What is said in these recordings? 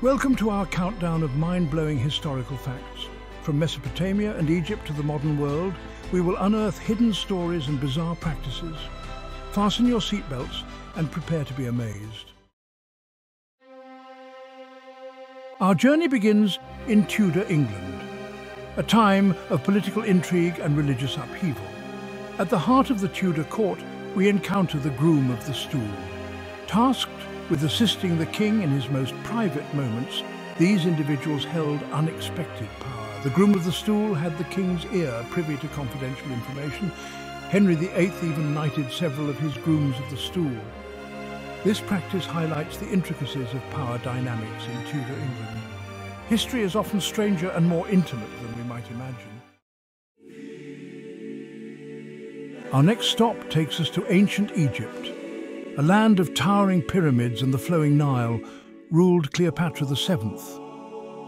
Welcome to our countdown of mind-blowing historical facts. From Mesopotamia and Egypt to the modern world, we will unearth hidden stories and bizarre practices. Fasten your seatbelts and prepare to be amazed. Our journey begins in Tudor England, a time of political intrigue and religious upheaval. At the heart of the Tudor court, we encounter the Groom of the Stool. Tasked with assisting the king in his most private moments, these individuals held unexpected power. The Groom of the Stool had the king's ear, privy to confidential information. Henry VIII even knighted several of his Grooms of the Stool. This practice highlights the intricacies of power dynamics in Tudor England. History is often stranger and more intimate than we might imagine. Our next stop takes us to ancient Egypt. A land of towering pyramids and the flowing Nile ruled Cleopatra VII,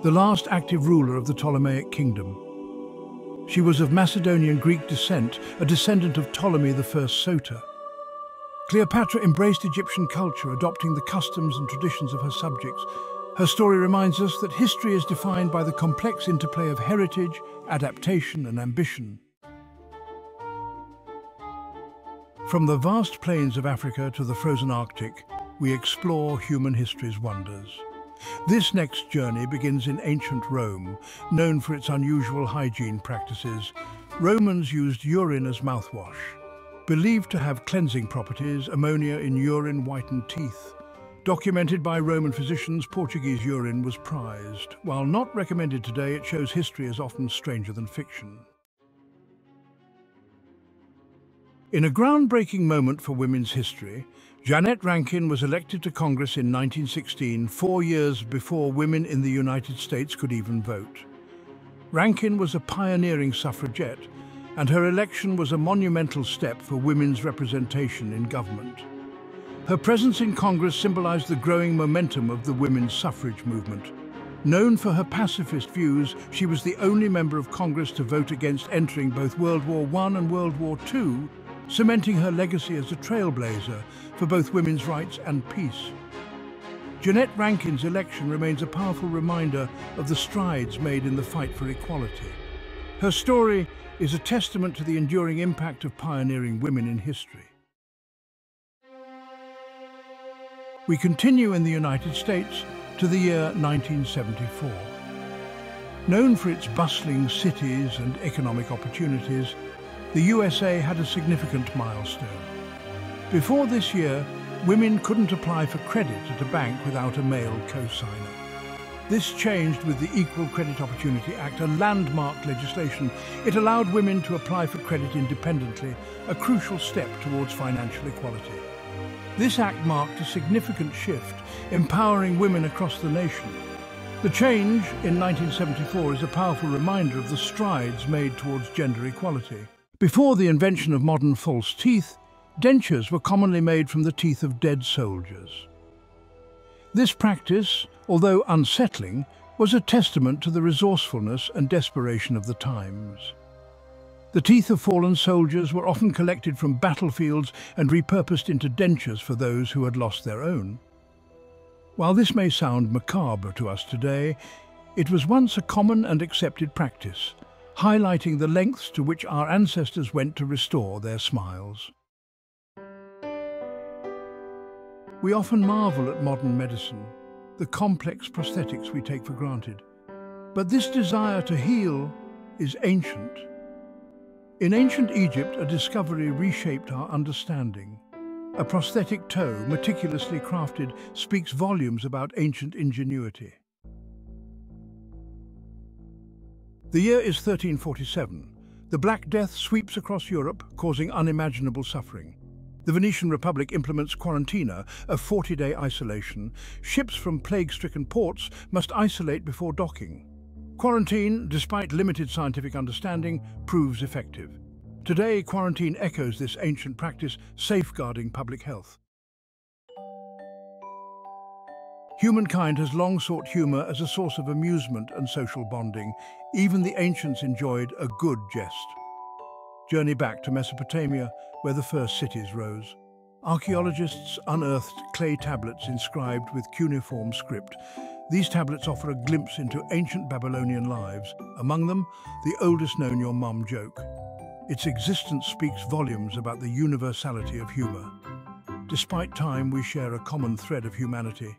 the last active ruler of the Ptolemaic kingdom. She was of Macedonian Greek descent, a descendant of Ptolemy I Soter. Cleopatra embraced Egyptian culture, adopting the customs and traditions of her subjects. Her story reminds us that history is defined by the complex interplay of heritage, adaptation, and ambition. From the vast plains of Africa to the frozen Arctic, we explore human history's wonders. This next journey begins in ancient Rome, known for its unusual hygiene practices. Romans used urine as mouthwash. Believed to have cleansing properties, ammonia in urine whitened teeth. Documented by Roman physicians, Portuguese urine was prized. While not recommended today, it shows history is often stranger than fiction. In a groundbreaking moment for women's history, Jeannette Rankin was elected to Congress in 1916, 4 years before women in the United States could even vote. Rankin was a pioneering suffragette, and her election was a monumental step for women's representation in government. Her presence in Congress symbolized the growing momentum of the women's suffrage movement. Known for her pacifist views, she was the only member of Congress to vote against entering both World War I and World War II, cementing her legacy as a trailblazer for both women's rights and peace. Jeannette Rankin's election remains a powerful reminder of the strides made in the fight for equality. Her story is a testament to the enduring impact of pioneering women in history. We continue in the United States to the year 1974. Known for its bustling cities and economic opportunities, the USA had a significant milestone. Before this year, women couldn't apply for credit at a bank without a male co-signer. This changed with the Equal Credit Opportunity Act, a landmark legislation. It allowed women to apply for credit independently, a crucial step towards financial equality. This act marked a significant shift, empowering women across the nation. The change in 1974 is a powerful reminder of the strides made towards gender equality. Before the invention of modern false teeth, dentures were commonly made from the teeth of dead soldiers. This practice, although unsettling, was a testament to the resourcefulness and desperation of the times. The teeth of fallen soldiers were often collected from battlefields and repurposed into dentures for those who had lost their own. While this may sound macabre to us today, it was once a common and accepted practice, highlighting the lengths to which our ancestors went to restore their smiles. We often marvel at modern medicine, the complex prosthetics we take for granted. But this desire to heal is ancient. In ancient Egypt, a discovery reshaped our understanding. A prosthetic toe, meticulously crafted, speaks volumes about ancient ingenuity. The year is 1347. The Black Death sweeps across Europe, causing unimaginable suffering. The Venetian Republic implements quarantina, a 40-day isolation. Ships from plague-stricken ports must isolate before docking. Quarantine, despite limited scientific understanding, proves effective. Today, quarantine echoes this ancient practice, safeguarding public health. Humankind has long sought humor as a source of amusement and social bonding. Even the ancients enjoyed a good jest. Journey back to Mesopotamia, where the first cities rose. Archaeologists unearthed clay tablets inscribed with cuneiform script. These tablets offer a glimpse into ancient Babylonian lives, among them the oldest known "your mum" joke. Its existence speaks volumes about the universality of humour. Despite time, we share a common thread of humanity.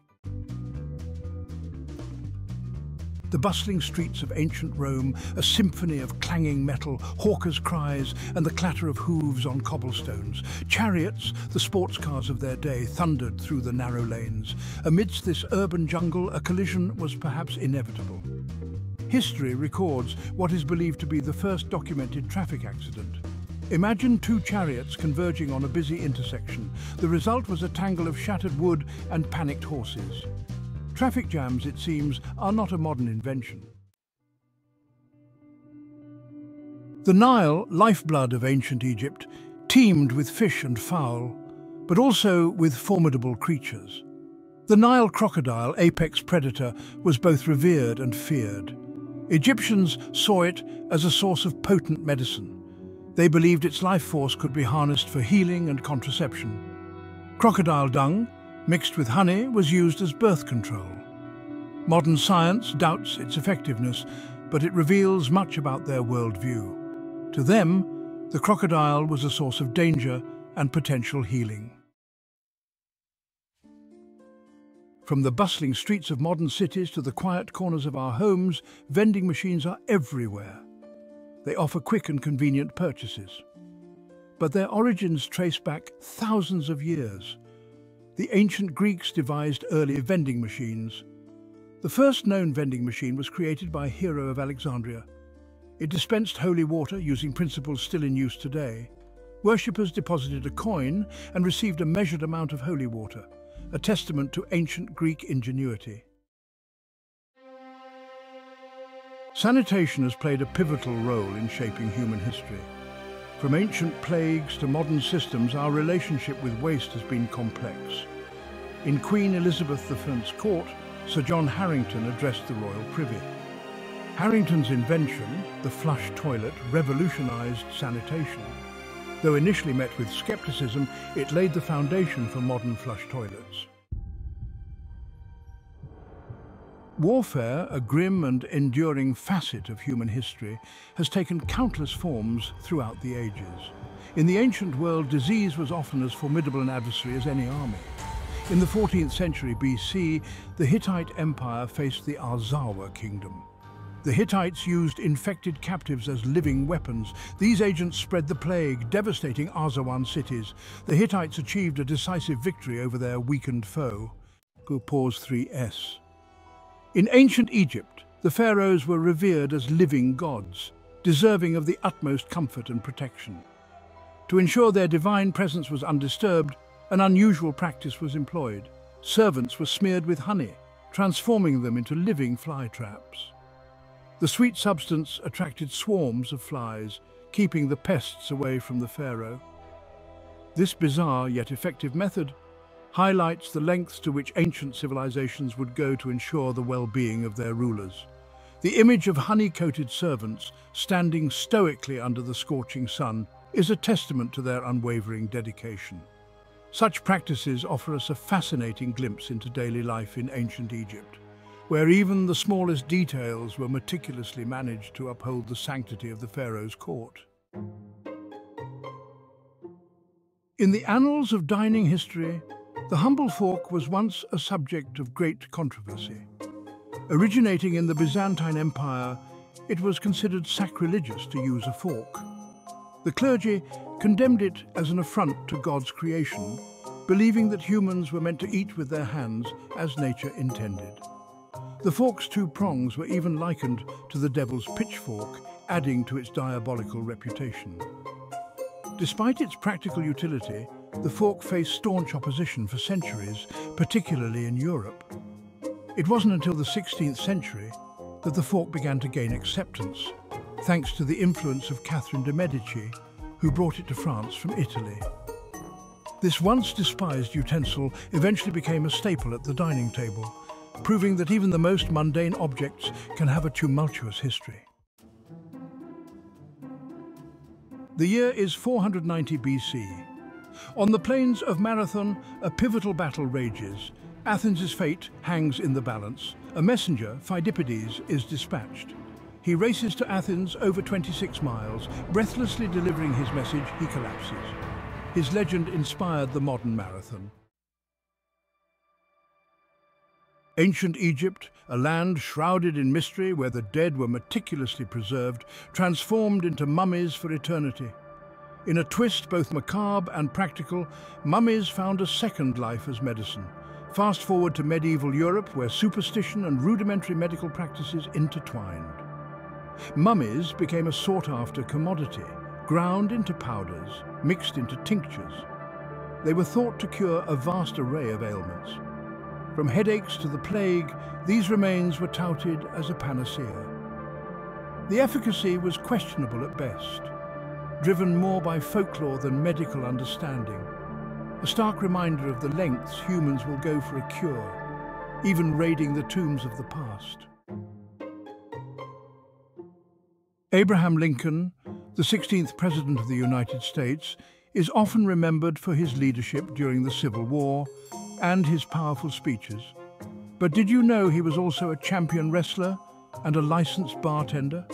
The bustling streets of ancient Rome, a symphony of clanging metal, hawkers' cries, and the clatter of hooves on cobblestones. Chariots, the sports cars of their day, thundered through the narrow lanes. Amidst this urban jungle, a collision was perhaps inevitable. History records what is believed to be the first documented traffic accident. Imagine two chariots converging on a busy intersection. The result was a tangle of shattered wood and panicked horses. Traffic jams, it seems, are not a modern invention. The Nile, lifeblood of ancient Egypt, teemed with fish and fowl, but also with formidable creatures. The Nile crocodile, apex predator, was both revered and feared. Egyptians saw it as a source of potent medicine. They believed its life force could be harnessed for healing and contraception. Crocodile dung, mixed with honey, was used as birth control. Modern science doubts its effectiveness, but it reveals much about their worldview. To them, the crocodile was a source of danger and potential healing. From the bustling streets of modern cities to the quiet corners of our homes, vending machines are everywhere. They offer quick and convenient purchases. But their origins trace back thousands of years. The ancient Greeks devised early vending machines. The first known vending machine was created by Hero of Alexandria. It dispensed holy water using principles still in use today. Worshippers deposited a coin and received a measured amount of holy water, a testament to ancient Greek ingenuity. Sanitation has played a pivotal role in shaping human history. From ancient plagues to modern systems, our relationship with waste has been complex. In Queen Elizabeth I's court, Sir John Harington addressed the royal privy. Harrington's invention, the flush toilet, revolutionized sanitation. Though initially met with skepticism, it laid the foundation for modern flush toilets. Warfare, a grim and enduring facet of human history, has taken countless forms throughout the ages. In the ancient world, disease was often as formidable an adversary as any army. In the 14th century BC, the Hittite Empire faced the Arzawa kingdom. The Hittites used infected captives as living weapons. These agents spread the plague, devastating Arzawan cities. The Hittites achieved a decisive victory over their weakened foe. Pause 3s. In ancient Egypt, the pharaohs were revered as living gods, deserving of the utmost comfort and protection. To ensure their divine presence was undisturbed, an unusual practice was employed. Servants were smeared with honey, transforming them into living fly traps. The sweet substance attracted swarms of flies, keeping the pests away from the pharaoh. This bizarre yet effective method highlights the lengths to which ancient civilizations would go to ensure the well-being of their rulers. The image of honey-coated servants standing stoically under the scorching sun is a testament to their unwavering dedication. Such practices offer us a fascinating glimpse into daily life in ancient Egypt, where even the smallest details were meticulously managed to uphold the sanctity of the pharaoh's court. In the annals of dining history, the humble fork was once a subject of great controversy. Originating in the Byzantine Empire, it was considered sacrilegious to use a fork. The clergy condemned it as an affront to God's creation, believing that humans were meant to eat with their hands as nature intended. The fork's two prongs were even likened to the devil's pitchfork, adding to its diabolical reputation. Despite its practical utility, the fork faced staunch opposition for centuries, particularly in Europe. It wasn't until the 16th century that the fork began to gain acceptance, thanks to the influence of Catherine de' Medici, who brought it to France from Italy. This once despised utensil eventually became a staple at the dining table, proving that even the most mundane objects can have a tumultuous history. The year is 490 BC. On the plains of Marathon, a pivotal battle rages. Athens' fate hangs in the balance. a messenger, Phidippides, is dispatched. He races to Athens over 26 miles. Breathlessly delivering his message, he collapses. His legend inspired the modern marathon. Ancient Egypt, a land shrouded in mystery where the dead were meticulously preserved, transformed into mummies for eternity. In a twist both macabre and practical, mummies found a second life as medicine. Fast forward to medieval Europe, where superstition and rudimentary medical practices intertwined. Mummies became a sought-after commodity, ground into powders, mixed into tinctures. They were thought to cure a vast array of ailments. From headaches to the plague, these remains were touted as a panacea. The efficacy was questionable at best, driven more by folklore than medical understanding. A stark reminder of the lengths humans will go for a cure, even raiding the tombs of the past. Abraham Lincoln, the 16th President of the United States, is often remembered for his leadership during the Civil War and his powerful speeches. But did you know he was also a champion wrestler and a licensed bartender?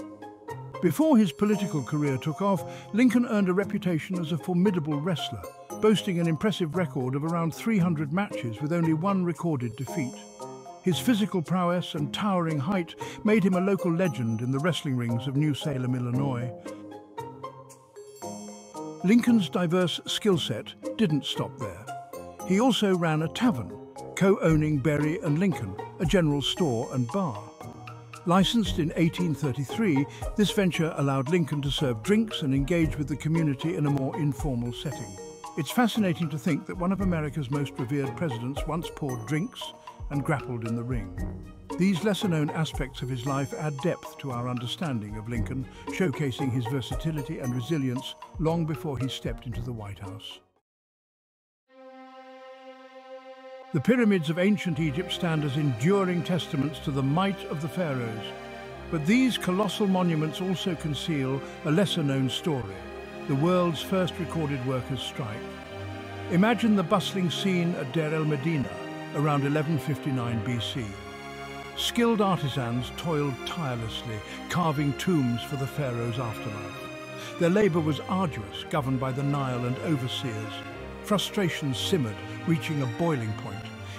Before his political career took off, Lincoln earned a reputation as a formidable wrestler, boasting an impressive record of around 300 matches with only one recorded defeat. His physical prowess and towering height made him a local legend in the wrestling rings of New Salem, Illinois. Lincoln's diverse skill set didn't stop there. He also ran a tavern, co-owning Berry and Lincoln, a general store and bar. Licensed in 1833, this venture allowed Lincoln to serve drinks and engage with the community in a more informal setting. It's fascinating to think that one of America's most revered presidents once poured drinks and grappled in the ring. These lesser-known aspects of his life add depth to our understanding of Lincoln, showcasing his versatility and resilience long before he stepped into the White House. The pyramids of ancient Egypt stand as enduring testaments to the might of the pharaohs. But these colossal monuments also conceal a lesser-known story, the world's first recorded workers' strike. Imagine the bustling scene at Deir el-Medina, around 1159 BC. Skilled artisans toiled tirelessly, carving tombs for the pharaoh's afterlife. Their labor was arduous, governed by the Nile and overseers. Frustration simmered, reaching a boiling point.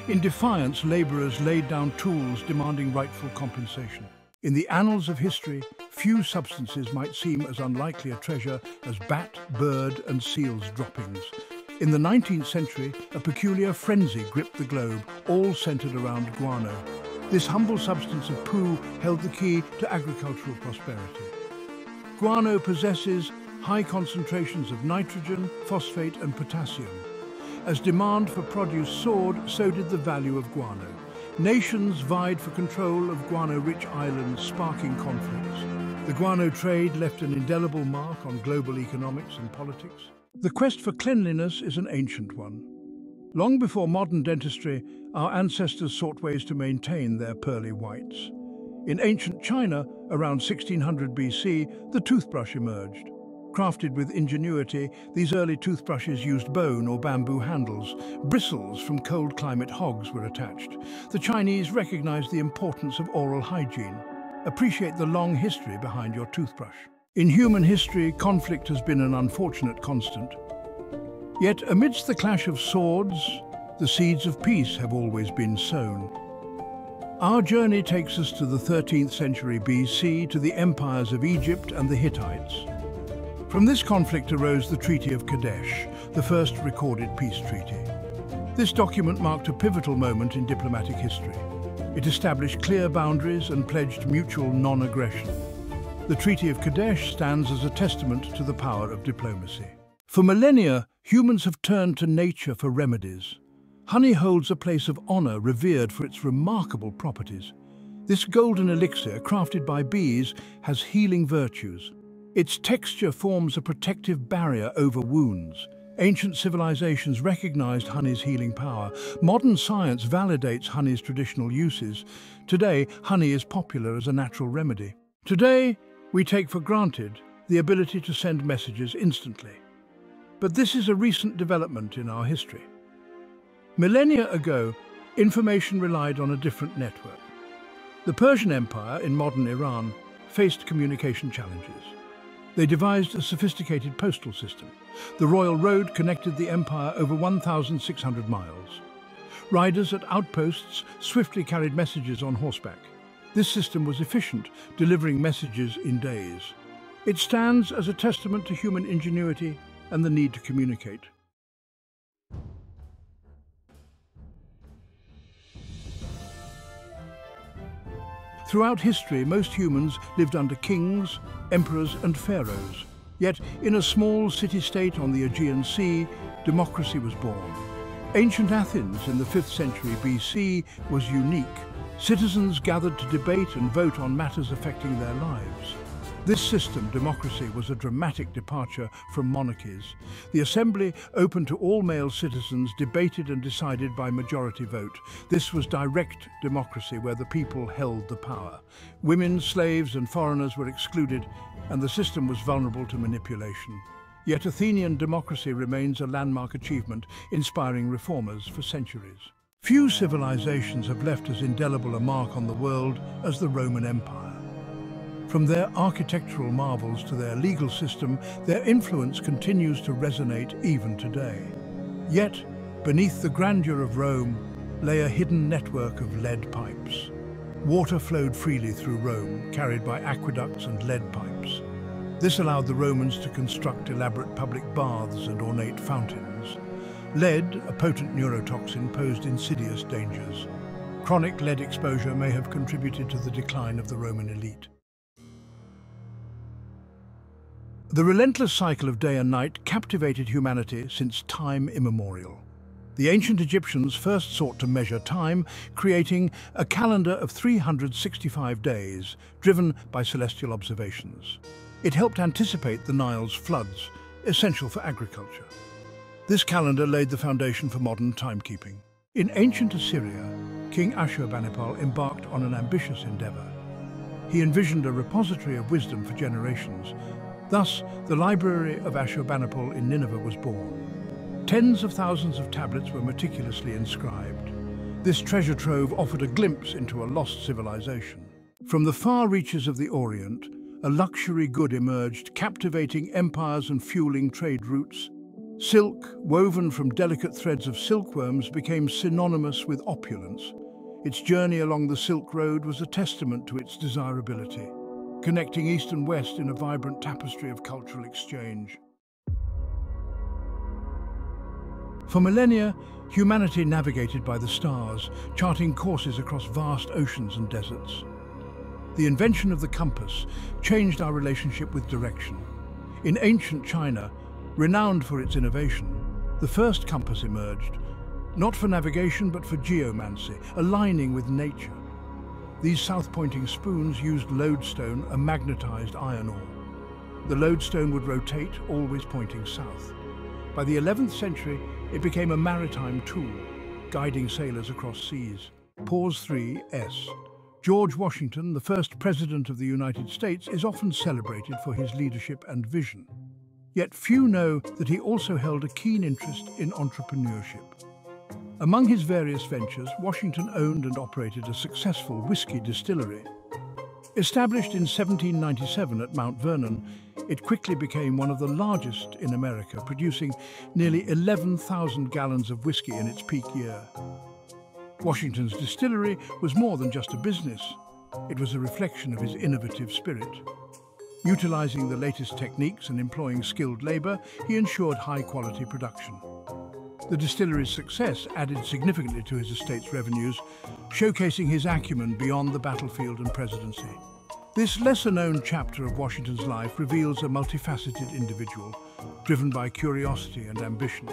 In defiance, laborers laid down tools demanding rightful compensation. In the annals of history, few substances might seem as unlikely a treasure as bat, bird, and seal's droppings. In the 19th century, a peculiar frenzy gripped the globe, all centered around guano. This humble substance of poo held the key to agricultural prosperity. Guano possesses high concentrations of nitrogen, phosphate, and potassium. As demand for produce soared, so did the value of guano. Nations vied for control of guano-rich islands, sparking conflicts. The guano trade left an indelible mark on global economics and politics. The quest for cleanliness is an ancient one. Long before modern dentistry, our ancestors sought ways to maintain their pearly whites. In ancient China, around 1600 BC, the toothbrush emerged. Crafted with ingenuity, these early toothbrushes used bone or bamboo handles. Bristles from cold climate hogs were attached. The Chinese recognized the importance of oral hygiene. Appreciate the long history behind your toothbrush. In human history, conflict has been an unfortunate constant. Yet amidst the clash of swords, the seeds of peace have always been sown. Our journey takes us to the 13th century BC, to the empires of Egypt and the Hittites. From this conflict arose the Treaty of Kadesh, the first recorded peace treaty. This document marked a pivotal moment in diplomatic history. It established clear boundaries and pledged mutual non-aggression. The Treaty of Kadesh stands as a testament to the power of diplomacy. For millennia, humans have turned to nature for remedies. Honey holds a place of honor, revered for its remarkable properties. This golden elixir, crafted by bees, has healing virtues. Its texture forms a protective barrier over wounds. Ancient civilizations recognized honey's healing power. Modern science validates honey's traditional uses. Today, honey is popular as a natural remedy. Today, we take for granted the ability to send messages instantly. But this is a recent development in our history. Millennia ago, information relied on a different network. The Persian Empire in modern Iran faced communication challenges. They devised a sophisticated postal system. The Royal Road connected the empire over 1,600 miles. Riders at outposts swiftly carried messages on horseback. This system was efficient, delivering messages in days. It stands as a testament to human ingenuity and the need to communicate. Throughout history, most humans lived under kings, emperors and pharaohs. Yet, in a small city-state on the Aegean Sea, democracy was born. Ancient Athens in the 5th century BC was unique. Citizens gathered to debate and vote on matters affecting their lives. This system, democracy, was a dramatic departure from monarchies. The assembly, open to all male citizens, debated and decided by majority vote. This was direct democracy, where the people held the power. Women, slaves and foreigners were excluded, and the system was vulnerable to manipulation. Yet Athenian democracy remains a landmark achievement, inspiring reformers for centuries. Few civilizations have left as indelible a mark on the world as the Roman Empire. From their architectural marvels to their legal system, their influence continues to resonate even today. Yet, beneath the grandeur of Rome lay a hidden network of lead pipes. Water flowed freely through Rome, carried by aqueducts and lead pipes. This allowed the Romans to construct elaborate public baths and ornate fountains. Lead, a potent neurotoxin, posed insidious dangers. Chronic lead exposure may have contributed to the decline of the Roman elite. The relentless cycle of day and night captivated humanity since time immemorial. The ancient Egyptians first sought to measure time, creating a calendar of 365 days, driven by celestial observations. It helped anticipate the Nile's floods, essential for agriculture. This calendar laid the foundation for modern timekeeping. In ancient Assyria, King Ashurbanipal embarked on an ambitious endeavor. He envisioned a repository of wisdom for generations. Thus, the Library of Ashurbanipal in Nineveh was born. Tens of thousands of tablets were meticulously inscribed. This treasure trove offered a glimpse into a lost civilization. From the far reaches of the Orient, a luxury good emerged, captivating empires and fueling trade routes. Silk, woven from delicate threads of silkworms, became synonymous with opulence. Its journey along the Silk Road was a testament to its desirability, connecting East and West in a vibrant tapestry of cultural exchange. For millennia, humanity navigated by the stars, charting courses across vast oceans and deserts. The invention of the compass changed our relationship with direction. In ancient China, renowned for its innovation, the first compass emerged, not for navigation but for geomancy, aligning with nature. These south-pointing spoons used lodestone, a magnetized iron ore. The lodestone would rotate, always pointing south. By the 11th century, it became a maritime tool, guiding sailors across seas. Pause 3S. George Washington, the first President of the United States, is often celebrated for his leadership and vision. Yet few know that he also held a keen interest in entrepreneurship. Among his various ventures, Washington owned and operated a successful whiskey distillery. Established in 1797 at Mount Vernon, it quickly became one of the largest in America, producing nearly 11,000 gallons of whiskey in its peak year. Washington's distillery was more than just a business. It was a reflection of his innovative spirit. Utilizing the latest techniques and employing skilled labor, he ensured high-quality production. The distillery's success added significantly to his estate's revenues, showcasing his acumen beyond the battlefield and presidency. This lesser-known chapter of Washington's life reveals a multifaceted individual, driven by curiosity and ambition.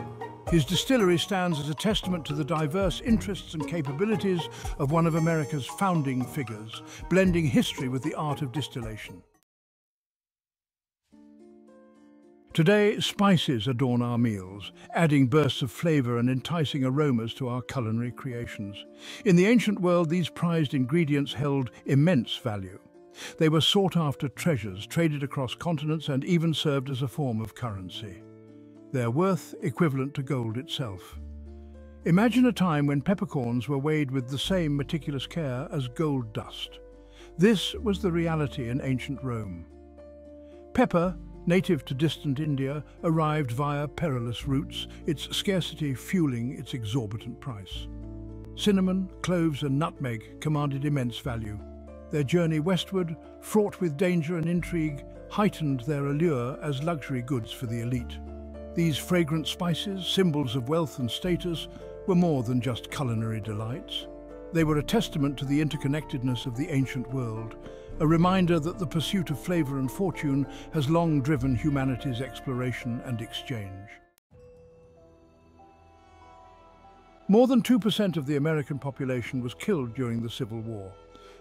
His distillery stands as a testament to the diverse interests and capabilities of one of America's founding figures, blending history with the art of distillation. Today, spices adorn our meals, adding bursts of flavor and enticing aromas to our culinary creations. In the ancient world, these prized ingredients held immense value. They were sought-after treasures, traded across continents, and even served as a form of currency. Their worth equivalent to gold itself. Imagine a time when peppercorns were weighed with the same meticulous care as gold dust. This was the reality in ancient Rome. Pepper, native to distant India, arrived via perilous routes, its scarcity fueling its exorbitant price. Cinnamon, cloves and nutmeg commanded immense value. Their journey westward, fraught with danger and intrigue, heightened their allure as luxury goods for the elite. These fragrant spices, symbols of wealth and status, were more than just culinary delights. They were a testament to the interconnectedness of the ancient world, a reminder that the pursuit of flavor and fortune has long driven humanity's exploration and exchange. More than 2% of the American population was killed during the Civil War.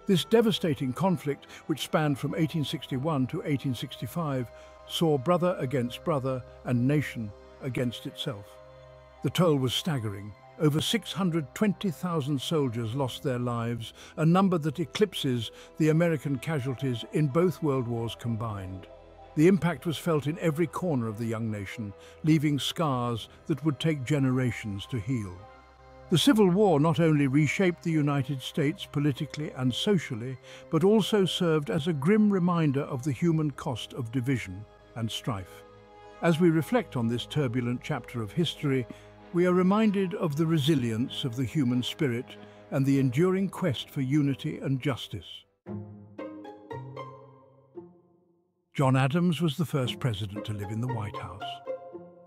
This devastating conflict, which spanned from 1861 to 1865, saw brother against brother and nation against itself. The toll was staggering. Over 620,000 soldiers lost their lives, a number that eclipses the American casualties in both world wars combined. The impact was felt in every corner of the young nation, leaving scars that would take generations to heal. The Civil War not only reshaped the United States politically and socially, but also served as a grim reminder of the human cost of division and strife. As we reflect on this turbulent chapter of history, we are reminded of the resilience of the human spirit and the enduring quest for unity and justice. John Adams was the first president to live in the White House.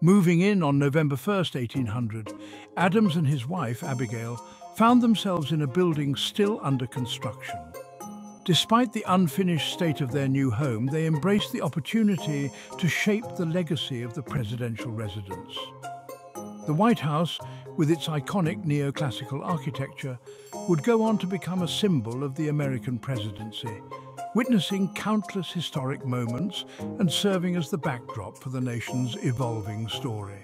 Moving in on November 1st, 1800, Adams and his wife, Abigail, found themselves in a building still under construction. Despite the unfinished state of their new home, they embraced the opportunity to shape the legacy of the presidential residence. The White House, with its iconic neoclassical architecture, would go on to become a symbol of the American presidency, witnessing countless historic moments and serving as the backdrop for the nation's evolving story.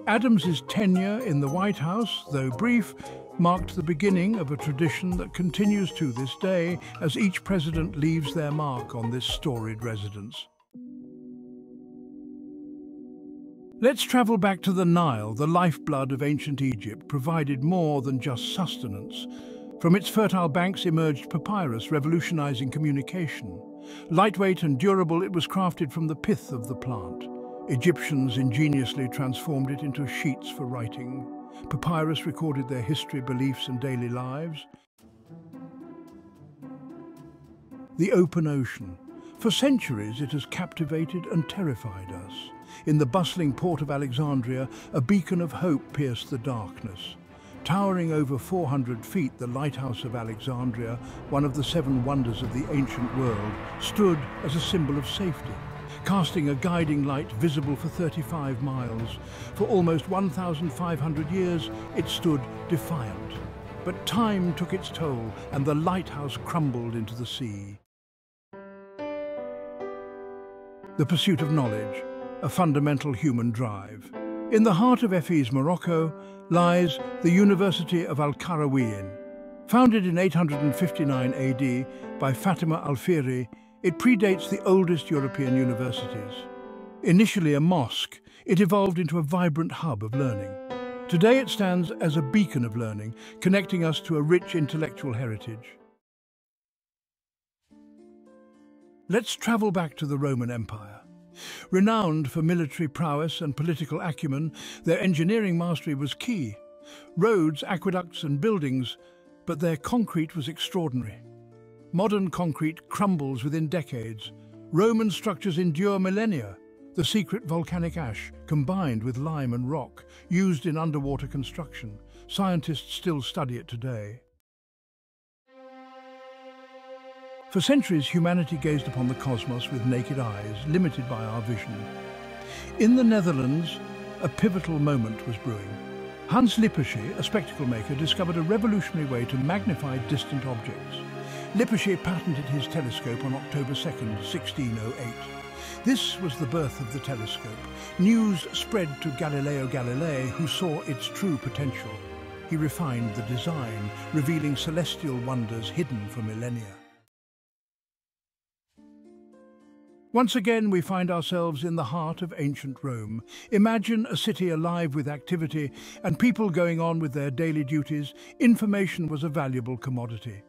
Adams's tenure in the White House, though brief, marked the beginning of a tradition that continues to this day as each president leaves their mark on this storied residence. Let's travel back to the Nile. The lifeblood of ancient Egypt provided more than just sustenance. From its fertile banks emerged papyrus, revolutionizing communication. Lightweight and durable, it was crafted from the pith of the plant. Egyptians ingeniously transformed it into sheets for writing. Papyrus recorded their history, beliefs, and daily lives. The open ocean. For centuries, it has captivated and terrified us. In the bustling port of Alexandria, a beacon of hope pierced the darkness. Towering over 400 feet, the Lighthouse of Alexandria, one of the 7 wonders of the ancient world, stood as a symbol of safety, casting a guiding light visible for 35 miles. For almost 1,500 years, it stood defiant. But time took its toll, and the lighthouse crumbled into the sea. The pursuit of knowledge, a fundamental human drive. In the heart of Fez, Morocco, lies the University of Al-Qarawiyyin. Founded in 859 AD by Fatima al-Fihri, it predates the oldest European universities. Initially a mosque, it evolved into a vibrant hub of learning. Today it stands as a beacon of learning, connecting us to a rich intellectual heritage. Let's travel back to the Roman Empire. Renowned for military prowess and political acumen, their engineering mastery was key. Roads, aqueducts and buildings, but their concrete was extraordinary. Modern concrete crumbles within decades. Roman structures endure millennia. The secret volcanic ash, combined with lime and rock, used in underwater construction. Scientists still study it today. For centuries, humanity gazed upon the cosmos with naked eyes, limited by our vision. In the Netherlands, a pivotal moment was brewing. Hans Lippershey, a spectacle maker, discovered a revolutionary way to magnify distant objects. Lippershey patented his telescope on October 2nd, 1608. This was the birth of the telescope. News spread to Galileo Galilei, who saw its true potential. He refined the design, revealing celestial wonders hidden for millennia. Once again, we find ourselves in the heart of ancient Rome. Imagine a city alive with activity and people going on with their daily duties. Information was a valuable commodity.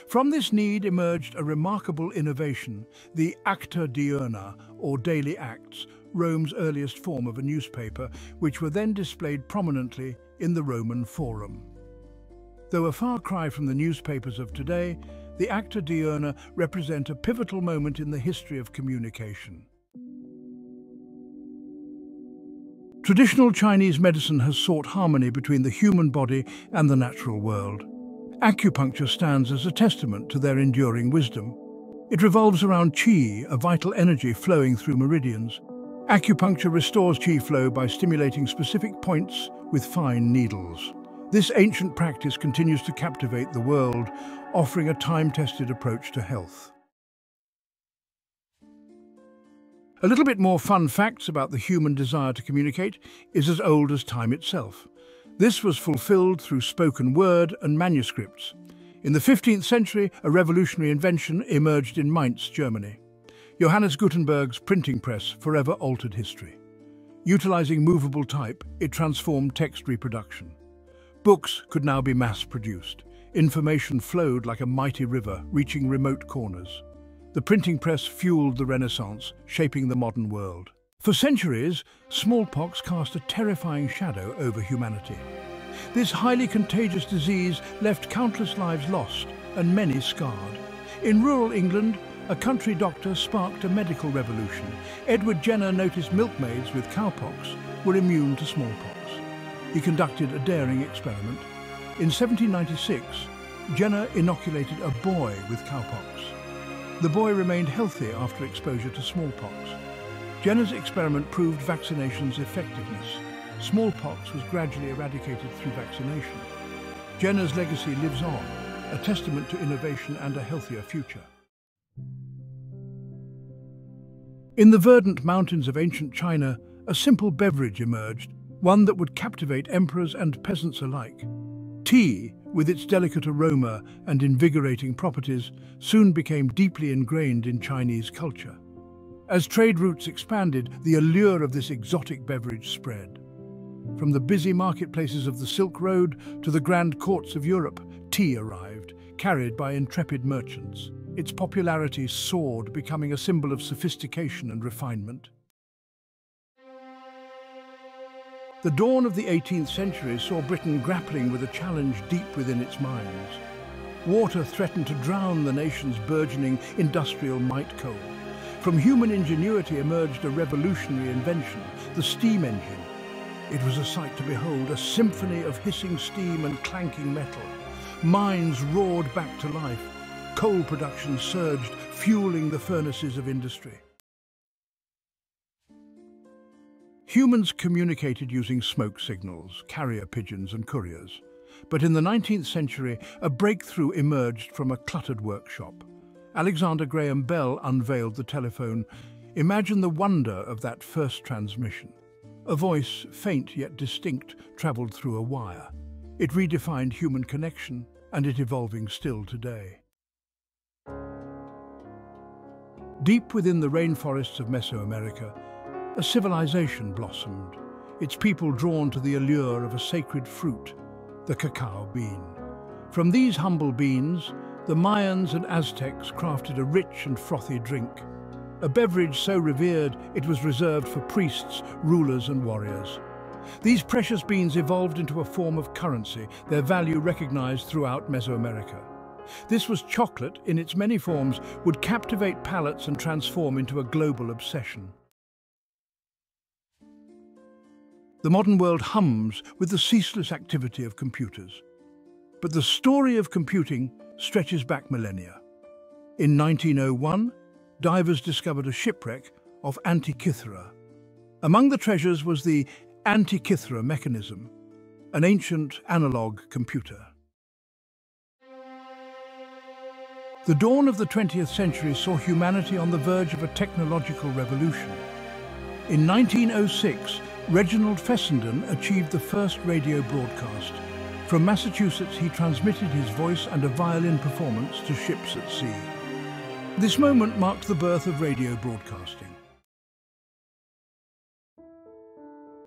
From this need emerged a remarkable innovation, the acta diurna, or daily acts, Rome's earliest form of a newspaper, which were then displayed prominently in the Roman Forum. Though a far cry from the newspapers of today, the acta diurna represent a pivotal moment in the history of communication. Traditional Chinese medicine has sought harmony between the human body and the natural world. Acupuncture stands as a testament to their enduring wisdom. It revolves around qi, a vital energy flowing through meridians. Acupuncture restores qi flow by stimulating specific points with fine needles. This ancient practice continues to captivate the world, offering a time-tested approach to health. A little bit more fun facts about the human desire to communicate is as old as time itself. This was fulfilled through spoken word and manuscripts. In the 15th century, a revolutionary invention emerged in Mainz, Germany. Johannes Gutenberg's printing press forever altered history. Utilizing movable type, it transformed text reproduction. Books could now be mass-produced. Information flowed like a mighty river, reaching remote corners. The printing press fueled the Renaissance, shaping the modern world. For centuries, smallpox cast a terrifying shadow over humanity. This highly contagious disease left countless lives lost and many scarred. In rural England, a country doctor sparked a medical revolution. Edward Jenner noticed milkmaids with cowpox were immune to smallpox. He conducted a daring experiment. In 1796, Jenner inoculated a boy with cowpox. The boy remained healthy after exposure to smallpox. Jenner's experiment proved vaccination's effectiveness. Smallpox was gradually eradicated through vaccination. Jenner's legacy lives on, a testament to innovation and a healthier future. In the verdant mountains of ancient China, a simple beverage emerged, one that would captivate emperors and peasants alike. Tea, with its delicate aroma and invigorating properties, soon became deeply ingrained in Chinese culture. As trade routes expanded, the allure of this exotic beverage spread. From the busy marketplaces of the Silk Road to the grand courts of Europe, tea arrived, carried by intrepid merchants. Its popularity soared, becoming a symbol of sophistication and refinement. The dawn of the 18th century saw Britain grappling with a challenge deep within its mines. Water threatened to drown the nation's burgeoning industrial might coal. From human ingenuity emerged a revolutionary invention, the steam engine. It was a sight to behold, a symphony of hissing steam and clanking metal. Mines roared back to life. Coal production surged, fueling the furnaces of industry. Humans communicated using smoke signals, carrier pigeons and couriers. But in the 19th century, a breakthrough emerged from a cluttered workshop. Alexander Graham Bell unveiled the telephone. Imagine the wonder of that first transmission. A voice, faint yet distinct, travelled through a wire. It redefined human connection, and it evolving still today. Deep within the rainforests of Mesoamerica, a civilization blossomed, its people drawn to the allure of a sacred fruit, the cacao bean. From these humble beans, the Mayans and Aztecs crafted a rich and frothy drink, a beverage so revered it was reserved for priests, rulers and warriors. These precious beans evolved into a form of currency, their value recognized throughout Mesoamerica. This was chocolate in its many forms, would captivate palates and transform into a global obsession. The modern world hums with the ceaseless activity of computers. But the story of computing stretches back millennia. In 1901, divers discovered a shipwreck of Antikythera. Among the treasures was the Antikythera mechanism, an ancient analog computer. The dawn of the 20th century saw humanity on the verge of a technological revolution. In 1906, Reginald Fessenden achieved the first radio broadcast. From Massachusetts, he transmitted his voice and a violin performance to ships at sea. This moment marked the birth of radio broadcasting.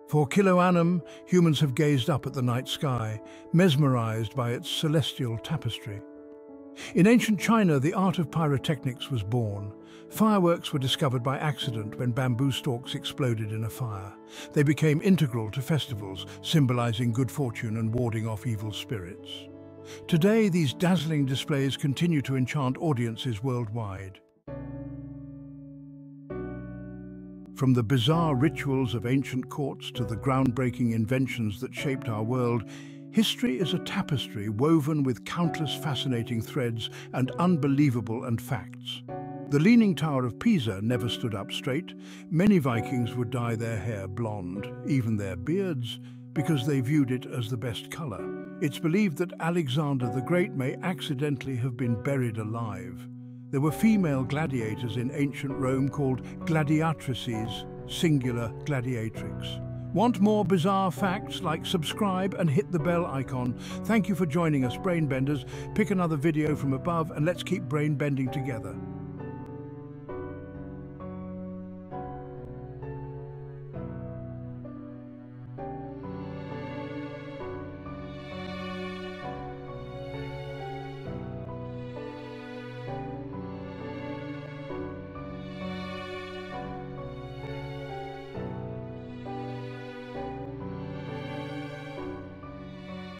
For kiloannum, humans have gazed up at the night sky, mesmerized by its celestial tapestry. In ancient China, the art of pyrotechnics was born. Fireworks were discovered by accident when bamboo stalks exploded in a fire. They became integral to festivals, symbolizing good fortune and warding off evil spirits. Today, these dazzling displays continue to enchant audiences worldwide. From the bizarre rituals of ancient courts to the groundbreaking inventions that shaped our world, history is a tapestry woven with countless fascinating threads and unbelievable facts. The Leaning Tower of Pisa never stood up straight. Many Vikings would dye their hair blonde, even their beards, because they viewed it as the best color. It's believed that Alexander the Great may accidentally have been buried alive. There were female gladiators in ancient Rome called gladiatrices, singular gladiatrix. Want more bizarre facts? Subscribe and hit the bell icon. Thank you for joining us, Brainbenders. Pick another video from above and let's keep brain bending together.